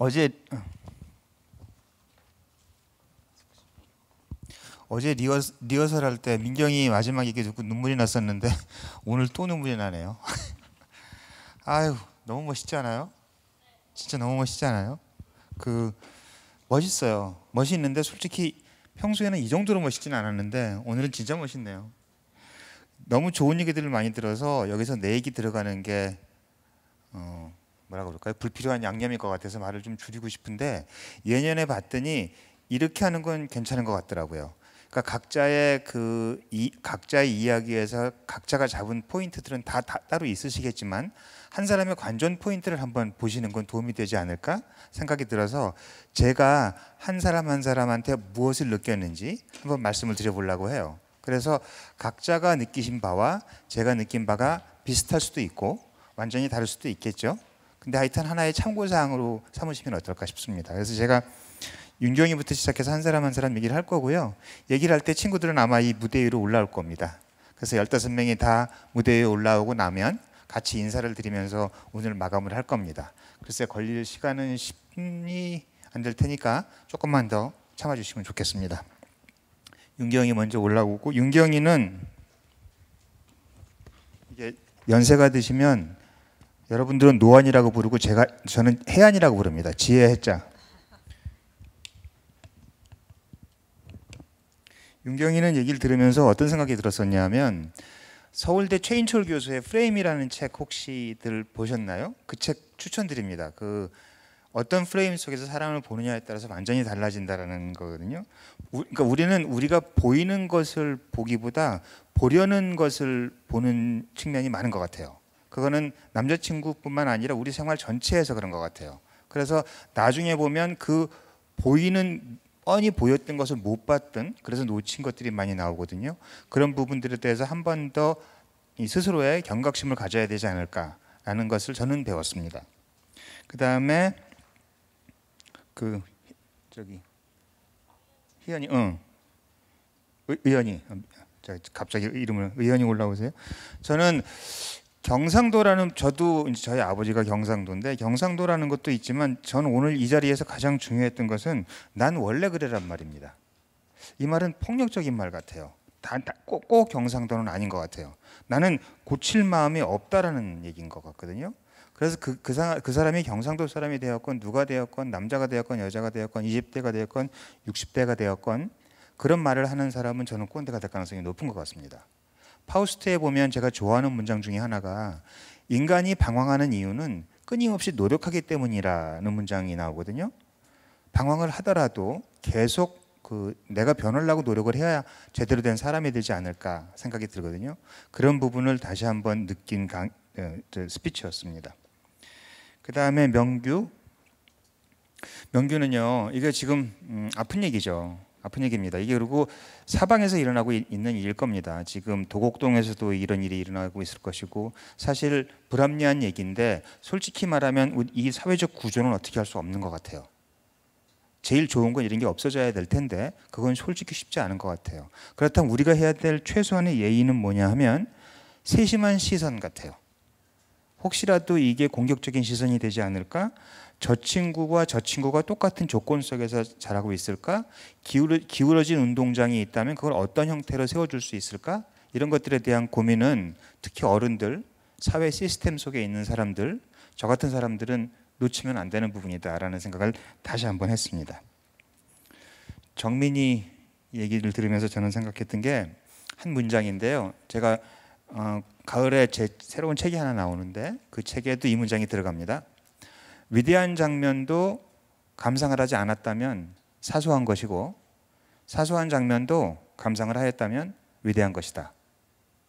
어제 리허설 할 때 민경이 마지막 얘기 듣고 눈물이 났었는데 오늘 또 눈물이 나네요. 아유, 너무 멋있지 않아요? 진짜 너무 멋있지 않아요? 멋있어요. 멋있는데 솔직히 평소에는 이 정도로 멋있지는 않았는데 오늘은 진짜 멋있네요. 너무 좋은 얘기들을 많이 들어서 여기서 내 얘기 들어가는 게 뭐라 그럴까요? 불필요한 양념일 것 같아서 말을 좀 줄이고 싶은데, 예년에 봤더니 이렇게 하는 건 괜찮은 것 같더라고요. 그러니까 각자의 이야기에서 각자가 잡은 포인트들은 다 따로 있으시겠지만 한 사람의 관전 포인트를 한번 보시는 건 도움이 되지 않을까 생각이 들어서 제가 한 사람 한 사람한테 무엇을 느꼈는지 한번 말씀을 드려보려고 해요. 그래서 각자가 느끼신 바와 제가 느낀 바가 비슷할 수도 있고 완전히 다를 수도 있겠죠. 근데 하여튼 하나의 참고사항으로 삼으시면 어떨까 싶습니다. 그래서 제가 윤경이부터 시작해서 한 사람 한 사람 얘기를 할 거고요. 얘기를 할 때 친구들은 아마 이 무대 위로 올라올 겁니다. 그래서 15명이 다 무대 위에 올라오고 나면 같이 인사를 드리면서 오늘 마감을 할 겁니다. 글쎄 걸릴 시간은 10분이 안 될 테니까 조금만 더 참아주시면 좋겠습니다. 윤경이 먼저 올라오고, 윤경이는 이게 연세가 드시면 여러분들은 노안이라고 부르고 저는 해안이라고 부릅니다. 지혜 해자. 윤경이는 얘기를 들으면서 어떤 생각이 들었었냐면, 서울대 최인철 교수의 프레임이라는 책 혹시들 보셨나요? 그 책 추천드립니다. 어떤 프레임 속에서 사람을 보느냐에 따라서 완전히 달라진다라는 거거든요. 그러니까 우리는 우리가 보이는 것을 보기보다 보려는 것을 보는 측면이 많은 것 같아요. 그거는 남자친구뿐만 아니라 우리 생활 전체에서 그런 것 같아요. 그래서 나중에 보면 보이는 뻔히 보였던 것을 못 봤던, 그래서 놓친 것들이 많이 나오거든요. 그런 부분들에 대해서 한 번 더 스스로의 경각심을 가져야 되지 않을까라는 것을 저는 배웠습니다. 그 다음에 희연이, 의연이, 갑자기 이름을 의연이 올라오세요. 저는 저도 이제 저희 아버지가 경상도인데 경상도라는 것도 있지만 저는 오늘 이 자리에서 가장 중요했던 것은 난 원래 그래란 말입니다. 이 말은 폭력적인 말 같아요. 꼭 경상도는 아닌 것 같아요. 나는 고칠 마음이 없다라는 얘기인 것 같거든요. 그래서 그 사람이 경상도 사람이 되었건 누가 되었건 남자가 되었건 여자가 되었건 20대가 되었건 60대가 되었건 그런 말을 하는 사람은 저는 꼰대가 될 가능성이 높은 것 같습니다. 파우스트에 보면 제가 좋아하는 문장 중에 하나가 인간이 방황하는 이유는 끊임없이 노력하기 때문이라는 문장이 나오거든요. 방황을 하더라도 계속 내가 변하려고 노력을 해야 제대로 된 사람이 되지 않을까 생각이 들거든요. 그런 부분을 다시 한번 느낀 스피치였습니다. 그 다음에 명규는요, 이게 지금 아픈 얘기죠. 아픈 얘기입니다. 이게 그리고 사방에서 일어나고 있는 일일 겁니다. 지금 도곡동에서도 이런 일이 일어나고 있을 것이고, 사실 불합리한 얘기인데 솔직히 말하면 이 사회적 구조는 어떻게 할 수 없는 것 같아요. 제일 좋은 건 이런 게 없어져야 될 텐데 그건 솔직히 쉽지 않은 것 같아요. 그렇다면 우리가 해야 될 최소한의 예의는 뭐냐 하면 세심한 시선 같아요. 혹시라도 이게 공격적인 시선이 되지 않을까? 저 친구가 똑같은 조건 속에서 자라고 있을까? 기울어진 운동장이 있다면 그걸 어떤 형태로 세워줄 수 있을까? 이런 것들에 대한 고민은 특히 어른들, 사회 시스템 속에 있는 사람들, 저 같은 사람들은 놓치면 안 되는 부분이다라는 생각을 다시 한번 했습니다. 정민이 얘기를 들으면서 저는 생각했던 게 한 문장인데요. 제가 가을에 제 새로운 책이 하나 나오는데 그 책에도 이 문장이 들어갑니다. 위대한 장면도 감상을 하지 않았다면 사소한 것이고 사소한 장면도 감상을 하였다면 위대한 것이다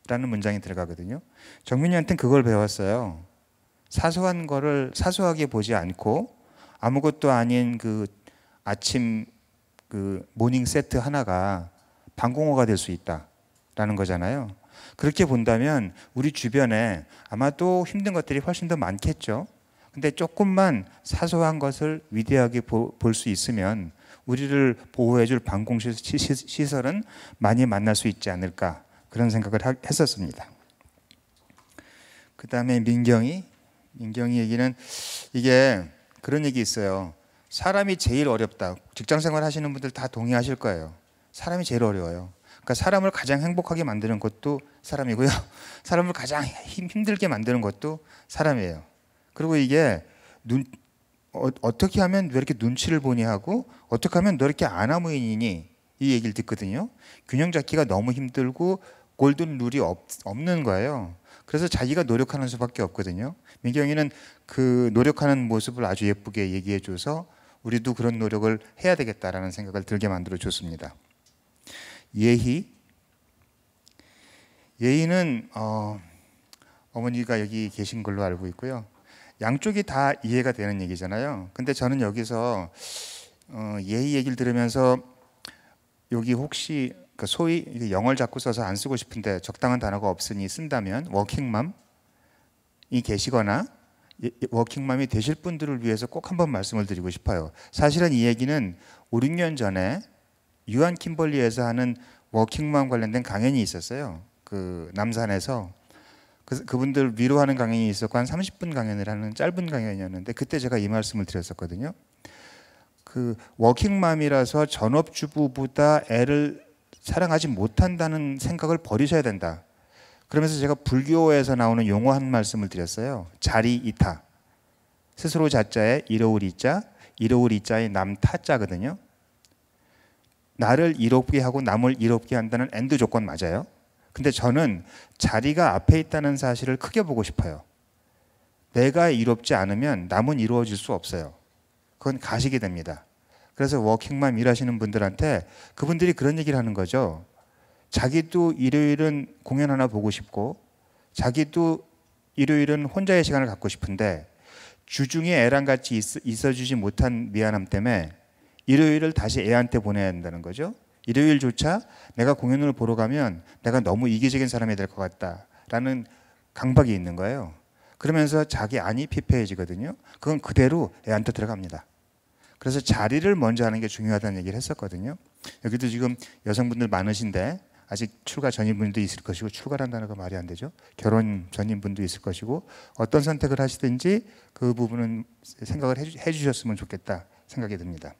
라는 문장이 들어가거든요. 정민이한테는 그걸 배웠어요. 사소한 거를 사소하게 보지 않고 아무것도 아닌 아침 모닝 세트 하나가 방공호가 될 수 있다라는 거잖아요. 그렇게 본다면 우리 주변에 아마도 힘든 것들이 훨씬 더 많겠죠. 근데 조금만 사소한 것을 위대하게 볼 수 있으면 우리를 보호해줄 방공시설은 많이 만날 수 있지 않을까, 그런 생각을 했었습니다. 그 다음에 민경이 얘기는 이게 그런 얘기 있어요. 사람이 제일 어렵다. 직장 생활 하시는 분들 다 동의하실 거예요. 사람이 제일 어려워요. 그러니까 사람을 가장 행복하게 만드는 것도 사람이고요. 사람을 가장 힘들게 만드는 것도 사람이에요. 그리고 이게 어떻게 하면 왜 이렇게 눈치를 보니 하고 어떻게 하면 너 이렇게 아나무인이니 이 얘기를 듣거든요. 균형 잡기가 너무 힘들고 골든 룰이 없는 거예요. 그래서 자기가 노력하는 수밖에 없거든요. 민경이는 그 노력하는 모습을 아주 예쁘게 얘기해줘서 우리도 그런 노력을 해야 되겠다라는 생각을 들게 만들어 줬습니다. 예의는 어머니가 여기 계신 걸로 알고 있고요. 양쪽이 다 이해가 되는 얘기잖아요. 근데 저는 여기서 예의 얘기를 들으면서 여기 혹시 소위 영어를 자꾸 써서 안 쓰고 싶은데 적당한 단어가 없으니 쓴다면 워킹맘이 계시거나 워킹맘이 되실 분들을 위해서 꼭 한번 말씀을 드리고 싶어요. 사실은 이 얘기는 5, 6년 전에 유한 킴벌리에서 하는 워킹맘 관련된 강연이 있었어요. 그 남산에서 그분들 위로하는 강연이 있었고 한 30분 강연을 하는 짧은 강연이었는데 그때 제가 이 말씀을 드렸었거든요. 그 워킹맘이라서 전업주부보다 애를 사랑하지 못한다는 생각을 버리셔야 된다. 그러면서 제가 불교에서 나오는 용어 한 말씀을 드렸어요. 자리이타. 스스로 자자에 이로울 이자, 이로울 이자에 남타자거든요. 나를 이롭게 하고 남을 이롭게 한다는 엔드 조건 맞아요. 근데 저는 자리가 앞에 있다는 사실을 크게 보고 싶어요. 내가 이롭지 않으면 남은 이루어질 수 없어요. 그건 가식이 됩니다. 그래서 워킹맘 일하시는 분들한테 그분들이 그런 얘기를 하는 거죠. 자기도 일요일은 공연 하나 보고 싶고 자기도 일요일은 혼자의 시간을 갖고 싶은데 주중에 애랑 같이 있어주지 못한 미안함 때문에 일요일을 다시 애한테 보내야 한다는 거죠. 일요일조차 내가 공연을 보러 가면 내가 너무 이기적인 사람이 될 것 같다라는 강박이 있는 거예요. 그러면서 자기 안이 피폐해지거든요. 그건 그대로 애한테 들어갑니다. 그래서 자리를 먼저 하는 게 중요하다는 얘기를 했었거든요. 여기도 지금 여성분들 많으신데 아직 출가 전인 분도 있을 것이고 출가란 단어가 말이 안 되죠. 결혼 전인 분도 있을 것이고 어떤 선택을 하시든지 그 부분은 생각을 해주셨으면 좋겠다 생각이 듭니다.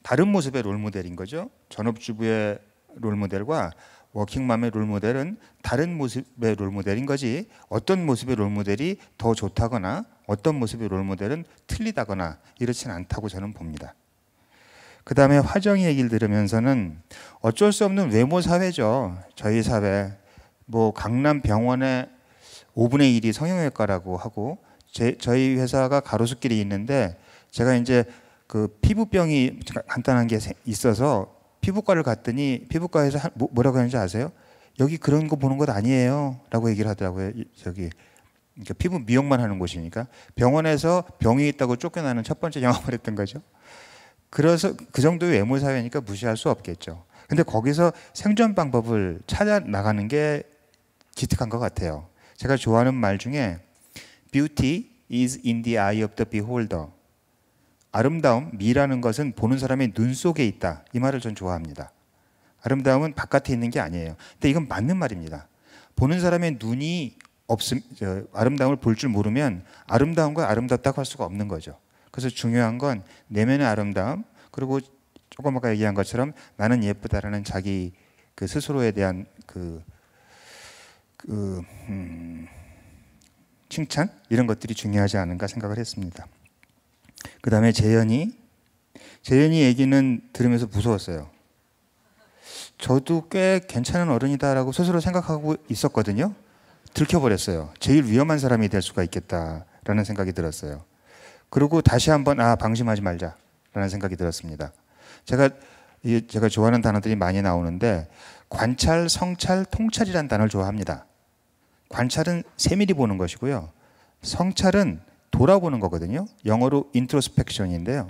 다른 모습의 롤모델인 거죠. 전업주부의 롤모델과 워킹맘의 롤모델은 다른 모습의 롤모델인 거지 어떤 모습의 롤모델이 더 좋다거나 어떤 모습의 롤모델은 틀리다거나 이렇지는 않다고 저는 봅니다. 그 다음에 화정이 얘기를 들으면서는 어쩔 수 없는 외모 사회죠. 저희 사회. 뭐 강남 병원의 5분의 1이 성형외과라고 하고 저희 회사가 가로수길이 있는데 제가 이제 그 피부병이 간단한 게 있어서 피부과를 갔더니 피부과에서 뭐라고 하는지 아세요? 여기 그런 거 보는 것 아니에요 라고 얘기를 하더라고요. 저기 그러니까 피부 미용만 하는 곳이니까 병원에서 병이 있다고 쫓겨나는 첫 번째 경험을 했던 거죠. 그래서 그 정도의 외모 사회니까 무시할 수 없겠죠. 근데 거기서 생존 방법을 찾아 나가는 게 기특한 것 같아요. 제가 좋아하는 말 중에 Beauty is in the eye of the beholder. 아름다움, 미라는 것은 보는 사람의 눈 속에 있다. 이 말을 전 좋아합니다. 아름다움은 바깥에 있는 게 아니에요. 근데 이건 맞는 말입니다. 보는 사람의 눈이 아름다움을 볼 줄 모르면 아름다움과 아름답다고 할 수가 없는 거죠. 그래서 중요한 건 내면의 아름다움 그리고 조금 아까 얘기한 것처럼 나는 예쁘다라는 자기 그 스스로에 대한 칭찬 이런 것들이 중요하지 않은가 생각을 했습니다. 그 다음에 재현이 얘기는 들으면서 무서웠어요. 저도 꽤 괜찮은 어른이다라고 스스로 생각하고 있었거든요. 들켜버렸어요. 제일 위험한 사람이 될 수가 있겠다라는 생각이 들었어요. 그리고 다시 한번 방심하지 말자라는 생각이 들었습니다. 제가 좋아하는 단어들이 많이 나오는데 관찰, 성찰, 통찰이라는 단어를 좋아합니다. 관찰은 세밀히 보는 것이고요. 성찰은 돌아보는 거거든요. 영어로 인트로스펙션인데요.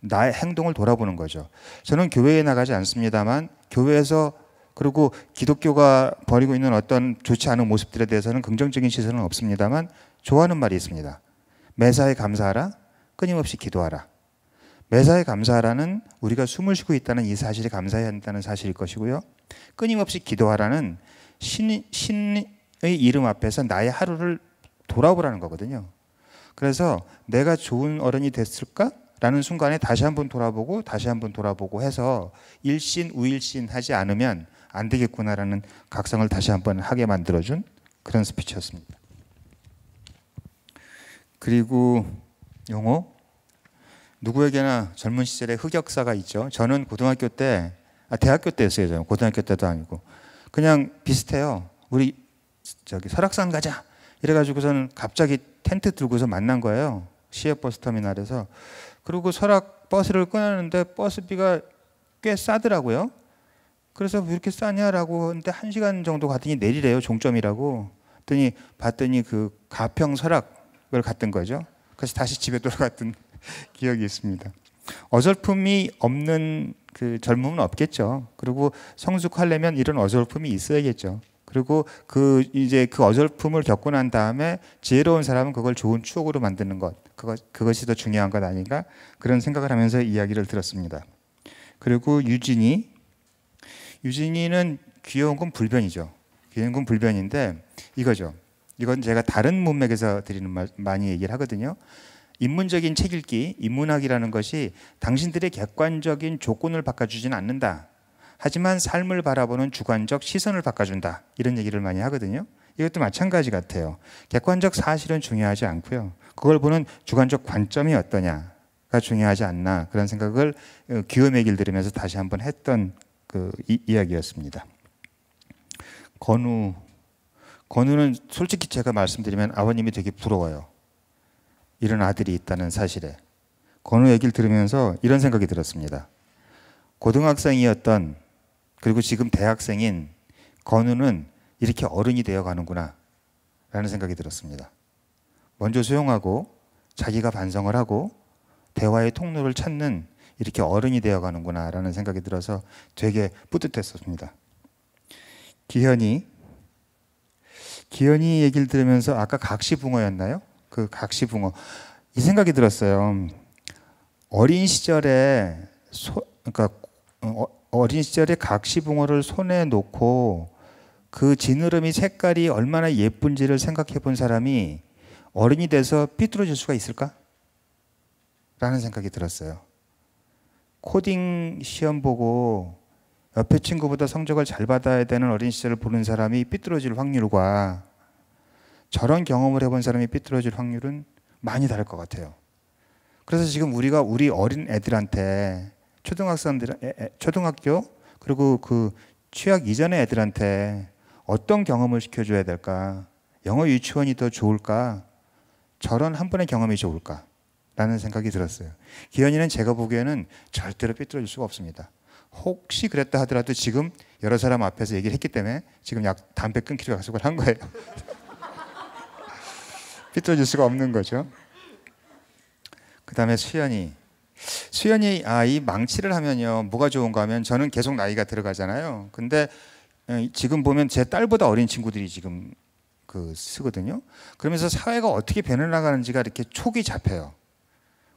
나의 행동을 돌아보는 거죠. 저는 교회에 나가지 않습니다만 교회에서 그리고 기독교가 벌이고 있는 어떤 좋지 않은 모습들에 대해서는 긍정적인 시선은 없습니다만 좋아하는 말이 있습니다. 매사에 감사하라, 끊임없이 기도하라. 매사에 감사하라는 우리가 숨을 쉬고 있다는 이 사실에 감사해야 한다는 사실일 것이고요. 끊임없이 기도하라는 신의 이름 앞에서 나의 하루를 돌아보라는 거거든요. 그래서 내가 좋은 어른이 됐을까? 라는 순간에 다시 한번 돌아보고 다시 한번 돌아보고 해서 일신 우일신 하지 않으면 안 되겠구나라는 각성을 다시 한번 하게 만들어준 그런 스피치였습니다. 그리고 용어, 누구에게나 젊은 시절에 흑역사가 있죠. 저는 고등학교 때, 대학교 때였어요. 저는 고등학교 때도 아니고 그냥 비슷해요. 우리 저기 설악산 가자 이래가지고서는 갑자기 텐트 들고서 만난 거예요. 시외버스터미널에서. 그리고 설악 버스를 끊었는데 버스비가 꽤 싸더라고요. 그래서 왜 이렇게 싸냐라고 하는데 1시간 정도 갔더니 내리래요. 종점이라고. 봤더니 그 가평 설악을 갔던 거죠. 그래서 다시 집에 돌아갔던 기억이 있습니다. 어설픔이 없는 그 젊음은 없겠죠. 그리고 성숙하려면 이런 어설픔이 있어야겠죠. 그리고 이제 그 어설픔을 겪고 난 다음에 지혜로운 사람은 그걸 좋은 추억으로 만드는 것, 그것이 더 중요한 것 아닌가, 그런 생각을 하면서 이야기를 들었습니다. 그리고 유진이는 귀여운 건 불변이죠. 귀여운 건 불변인데 이거죠. 이건 제가 다른 문맥에서 드리는 말 많이 얘기를 하거든요. 인문적인 책 읽기, 인문학이라는 것이 당신들의 객관적인 조건을 바꿔주지는 않는다. 하지만 삶을 바라보는 주관적 시선을 바꿔준다. 이런 얘기를 많이 하거든요. 이것도 마찬가지 같아요. 객관적 사실은 중요하지 않고요. 그걸 보는 주관적 관점이 어떠냐가 중요하지 않나, 그런 생각을 귀염의 길 들으면서 다시 한번 했던 그 이야기였습니다. 건우는 솔직히 제가 말씀드리면 아버님이 되게 부러워요. 이런 아들이 있다는 사실에. 건우 얘기를 들으면서 이런 생각이 들었습니다. 고등학생이었던, 그리고 지금 대학생인 건우는 이렇게 어른이 되어 가는구나 라는 생각이 들었습니다. 먼저 수용하고 자기가 반성을 하고 대화의 통로를 찾는 이렇게 어른이 되어 가는구나 라는 생각이 들어서 되게 뿌듯했었습니다. 기현이 얘기를 들으면서 아까 각시붕어였나요? 그 각시붕어, 이 생각이 들었어요. 어린 시절에 어린 시절에 각시붕어를 손에 놓고 그 지느러미 색깔이 얼마나 예쁜지를 생각해 본 사람이 어른이 돼서 삐뚤어질 수가 있을까? 라는 생각이 들었어요. 코딩 시험 보고 옆에 친구보다 성적을 잘 받아야 되는 어린 시절을 보는 사람이 삐뚤어질 확률과 저런 경험을 해본 사람이 삐뚤어질 확률은 많이 다를 것 같아요. 그래서 지금 우리가 우리 어린 애들한테, 초등학교 그리고 그 취학 이전의 애들한테 어떤 경험을 시켜줘야 될까? 영어 유치원이 더 좋을까? 저런 한 번의 경험이 좋을까? 라는 생각이 들었어요. 기현이는 제가 보기에는 절대로 삐뚤어질 수가 없습니다. 혹시 그랬다 하더라도 지금 여러 사람 앞에서 얘기를 했기 때문에 지금 담배 끊기로 약속을 한 거예요. 삐뚤어질 수가 없는 거죠. 그 다음에 수연이 이 망치를 하면요 뭐가 좋은가 하면, 저는 계속 나이가 들어가잖아요. 근데 지금 보면 제 딸보다 어린 친구들이 지금 쓰거든요. 그러면서 사회가 어떻게 변해나가는지가 이렇게 촉이 잡혀요.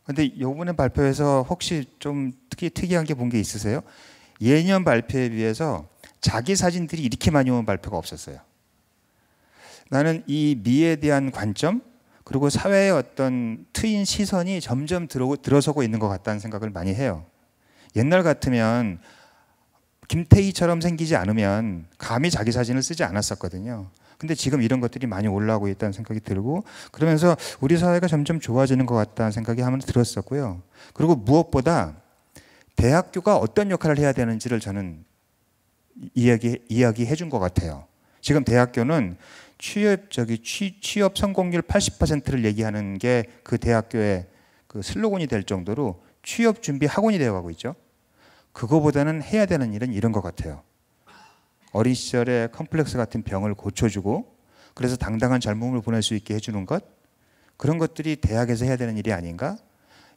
근데 이번에 발표에서 혹시 좀 특이한 게 본 게 있으세요? 예년 발표에 비해서 자기 사진들이 이렇게 많이 온 발표가 없었어요. 나는 이 미에 대한 관점, 그리고 사회의 어떤 트인 시선이 점점 들어서고 있는 것 같다는 생각을 많이 해요. 옛날 같으면 김태희처럼 생기지 않으면 감히 자기 사진을 쓰지 않았었거든요. 근데 지금 이런 것들이 많이 올라오고 있다는 생각이 들고, 그러면서 우리 사회가 점점 좋아지는 것 같다는 생각이 한번 들었었고요. 그리고 무엇보다 대학교가 어떤 역할을 해야 되는지를 저는 이야기해 준 것 같아요. 지금 대학교는 취업 성공률 80%를 얘기하는 게 그 대학교의 그 슬로건이 될 정도로 취업 준비 학원이 되어가고 있죠. 그거보다는 해야 되는 일은 이런 것 같아요. 어린 시절에 컴플렉스 같은 병을 고쳐주고, 그래서 당당한 젊음을 보낼 수 있게 해주는 것, 그런 것들이 대학에서 해야 되는 일이 아닌가?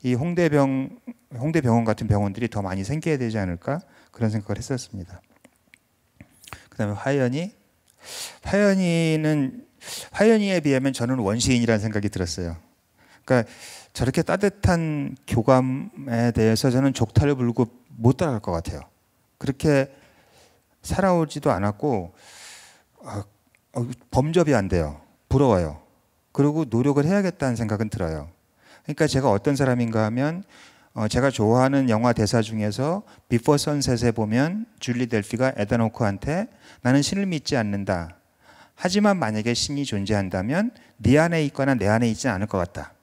이 홍대병원 같은 병원들이 더 많이 생겨야 되지 않을까? 그런 생각을 했었습니다. 그 다음에 화연이에 비하면 저는 원시인이라는 생각이 들었어요. 그러니까 저렇게 따뜻한 교감에 대해서 저는 족탈을 불고 못 따라갈 것 같아요. 그렇게 살아오지도 않았고 범접이 안 돼요. 부러워요. 그리고 노력을 해야겠다는 생각은 들어요. 그러니까 제가 어떤 사람인가 하면 제가 좋아하는 영화 대사 중에서 비포 선셋에 보면 줄리 델피가 에단 호크한테 나는 신을 믿지 않는다. 하지만 만약에 신이 존재한다면 네 안에 있거나 내 안에 있지 않을 것 같다.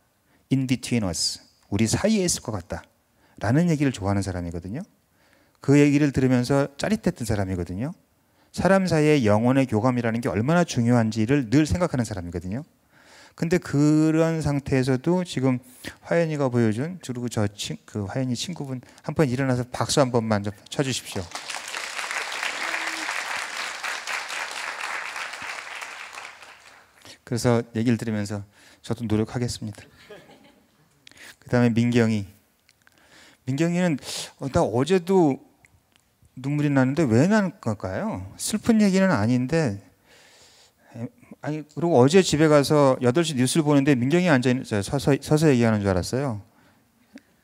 In between us. 우리 사이에 있을 것 같다. 라는 얘기를 좋아하는 사람이거든요. 그 얘기를 들으면서 짜릿했던 사람이거든요. 사람 사이의 영혼의 교감이라는 게 얼마나 중요한지를 늘 생각하는 사람이거든요. 근데 그런 상태에서도 지금 화연이가 보여준, 그리고 그 화연이 친구분 한번 일어나서 박수 한 번만 좀 쳐주십시오. 그래서 얘기를 들으면서 저도 노력하겠습니다. 그 다음에 민경이는 나 어제도 눈물이 나는데 왜 나는 걸까요? 슬픈 얘기는 아닌데, 아니, 그리고 어제 집에 가서 8시 뉴스를 보는데 민경이 앉아있는, 서서 얘기하는 줄 알았어요.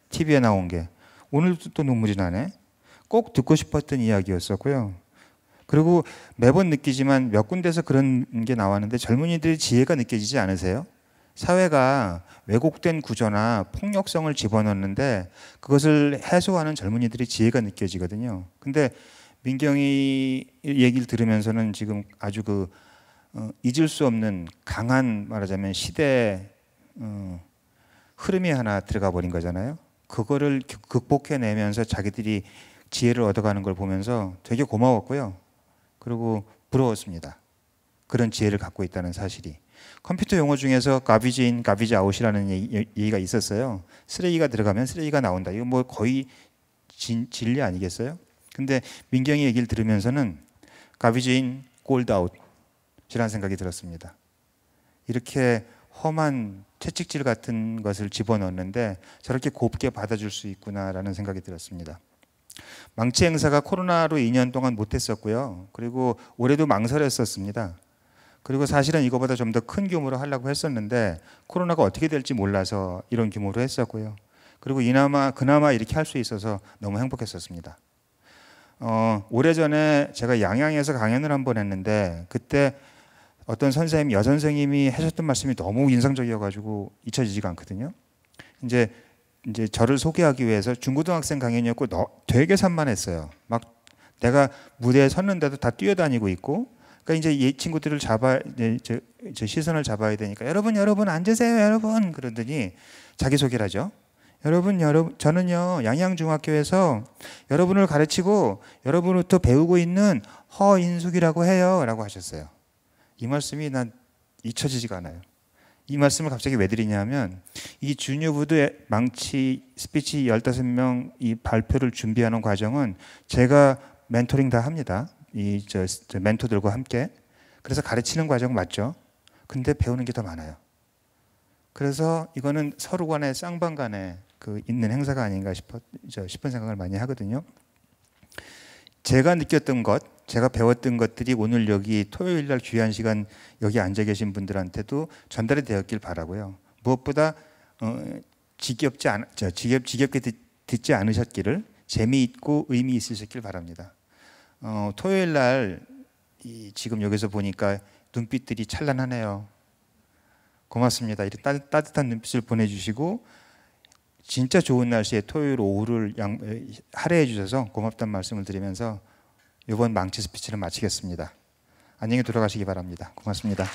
TV에 나온 게. 오늘도 또 눈물이 나네. 꼭 듣고 싶었던 이야기였었고요. 그리고 매번 느끼지만 몇 군데서 그런 게 나왔는데 젊은이들의 지혜가 느껴지지 않으세요? 사회가 왜곡된 구조나 폭력성을 집어넣는데 그것을 해소하는 젊은이들의 지혜가 느껴지거든요. 근데 민경이 얘기를 들으면서는 지금 아주 잊을 수 없는 강한, 말하자면 시대 흐름이 하나 들어가 버린 거잖아요. 그거를 극복해내면서 자기들이 지혜를 얻어가는 걸 보면서 되게 고마웠고요. 그리고 부러웠습니다. 그런 지혜를 갖고 있다는 사실이. 컴퓨터 용어 중에서 garbage in, garbage out이라는 얘기가 있었어요. 쓰레기가 들어가면 쓰레기가 나온다. 이거 뭐 거의 진리 아니겠어요? 근데 민경이 얘기를 들으면서는 garbage in, gold out 이라는 생각이 들었습니다. 이렇게 험한 채찍질 같은 것을 집어넣는데 저렇게 곱게 받아줄 수 있구나라는 생각이 들었습니다. 망치 행사가 코로나로 2년 동안 못했었고요. 그리고 올해도 망설였었습니다. 그리고 사실은 이거보다 좀 더 큰 규모로 하려고 했었는데 코로나가 어떻게 될지 몰라서 이런 규모로 했었고요. 그리고 그나마 이렇게 할 수 있어서 너무 행복했었습니다. 오래전에 제가 양양에서 강연을 한번 했는데 그때 어떤 선생님, 여선생님이 하셨던 말씀이 너무 인상적이어가지고 잊혀지지가 않거든요. 이제 저를 소개하기 위해서 중고등학생 강연이었고 되게 산만했어요. 막 내가 무대에 섰는데도 다 뛰어다니고 있고, 그러니까 이제 이 친구들을 제 시선을 잡아야 되니까 여러분 앉으세요 여러분 그러더니 자기 소개를 하죠. 여러분 저는요 양양중학교에서 여러분을 가르치고 여러분부터 배우고 있는 허인숙이라고 해요라고 하셨어요. 이 말씀이 난 잊혀지지가 않아요. 이 말씀을 갑자기 왜 드리냐면 이 주니어부드 망치 스피치 15명 이 발표를 준비하는 과정은 제가 멘토링 다 합니다. 저 멘토들과 함께. 그래서 가르치는 과정 맞죠? 근데 배우는 게 더 많아요. 그래서 이거는 서로 간에 쌍방 간에 있는 행사가 아닌가 싶은 생각을 많이 하거든요. 제가 느꼈던 것, 제가 배웠던 것들이 오늘 여기 토요일 날 귀한 시간 여기 앉아 계신 분들한테도 전달이 되었길 바라고요. 무엇보다 지겹게 듣지 않으셨기를 재미있고 의미 있으셨길 바랍니다. 토요일 날 지금 여기서 보니까 눈빛들이 찬란하네요. 고맙습니다. 이렇게 따뜻한 눈빛을 보내주시고 진짜 좋은 날씨에 토요일 오후를 할애해 주셔서 고맙다는 말씀을 드리면서 이번 망치 스피치를 마치겠습니다. 안녕히 돌아가시기 바랍니다. 고맙습니다.